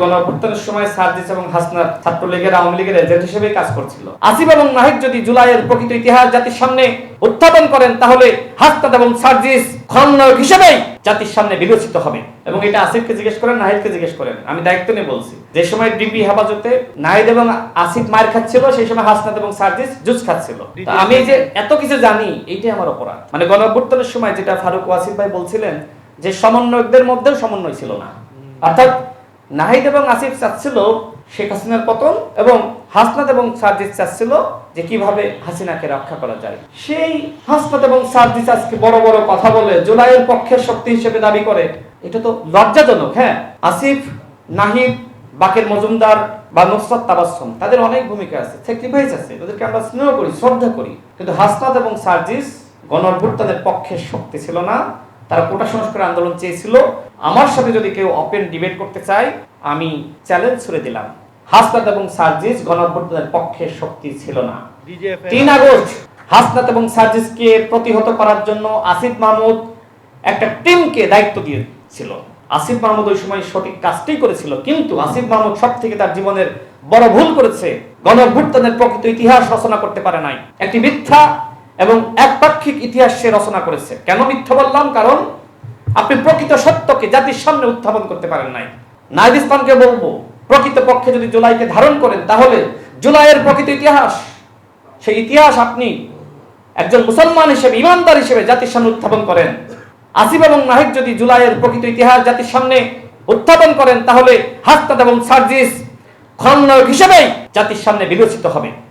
গণঅভ্যুত্থানের সময় সার্জিস এবং হাসনাত ছাত্রলীগের আওয়ামী লীগের এজেন্ট হিসেবে কাজ করছিল। আসিফ এবং নাহিদ যদি জুলাইয়ের প্রকৃত ইতিহাস জাতির সামনে উত্থাপন করেন তাহলে হাসনাত এবং সার্জিস খলনায়ক হিসেবেই জাতির সামনে বিবেচিত হবে। এবং এটা আসিফকে জিজ্ঞেস করেন, নাহিদকে জিজ্ঞেস করেন, আমি দায়িত্ব নিয়ে বলছি। যে সময় ডিবি হেফাজতে নাহিদ এবং আসিফ মার খাচ্ছিল, সেই সময় হাসনাত এবং সার্জিস জুস খাচ্ছিল। আমি যে এত কিছু জানি এইটাই আমার অপরাধ। মানে গণঅভ্যুত্থানের সময় যেটা ফারুক ওয়াসিফ ভাই বলছিলেন যে সমন্বয়কদের মধ্যেও সমন্বয় ছিল না, অর্থাৎ নাহিদ এবং আসিফ চাচ্ছিল শেখ হাসিনার পতন এবং হাসনাত এবং সার্জিস চাচ্ছিল যে কিভাবে হাসিনাকে রক্ষা করা যায়। সেই হাসনাত এবং সার্জিস আজকে বড় বড় কথা বলে জুলাইয়ের পক্ষের শক্তি হিসেবে দাবি করে, এটা তো লজ্জাজনক। হ্যাঁ, আসিফ, নাহিদ, বাকের মজুমদার বা নুসরাত তাবাসসুম তাদের অনেক ভূমিকা আছে, স্যাক্রিফাইস আছে, তাদেরকে আমরা স্নেহ করি, শ্রদ্ধা করি। কিন্তু হাসনাত এবং সার্জিস গণঅভ্যুত্থানের পক্ষের শক্তি ছিল না, তারা কোটা সংস্কার আন্দোলন চেয়েছিল। আমার সাথে যদি কেউ ওপেন ডিবেট করতে চায়, আমি চ্যালেঞ্জ ছুড়ে দিলাম, হাসনাত এবং সার্জিস গণঅভ্যুত্থানের পক্ষের শক্তি ছিল না। 3 আগস্ট হাসনাত এবং সার্জিসকে প্রতিহত করার জন্য আসিফ মাহমুদ একটা টিমকে দায়িত্ব দিয়েছিল। আসিফ মাহমুদ ওই সময় সঠিক কাজটাই করেছিল, কিন্তু আসিফ মাহমুদ সব থেকে তার জীবনের বড় ভুল করেছে। গণঅভ্যুত্থানের প্রকৃত ইতিহাস রচনা করতে পারে নাই, একটি মিথ্যা এবং একপাক্ষিক ইতিহাস সে রচনা করেছে। কেন মিথ্যা বললাম? কারণ আপনি প্রকৃত সত্যকে জাতির সামনে উত্থাপন করতে পারেন নাই। নাহিদ ইসলামকে বলবো, প্রকৃত পক্ষে যদি জুলাইকে ধারণ করেন তাহলে জুলাইয়ের প্রকৃত ইতিহাস, সেই ইতিহাস আপনি একজন মুসলমান হিসেবে, ইমানদার হিসেবে জাতির সামনে উত্থাপন করেন। আসিফ এবং নাহিদ যদি জুলাইয়ের প্রকৃত ইতিহাস জাতির সামনে উত্থাপন করেন তাহলে হাসনাত এবং সার্জিস খলনায়ক হিসেবেই জাতির সামনে বিবেচিত হবে।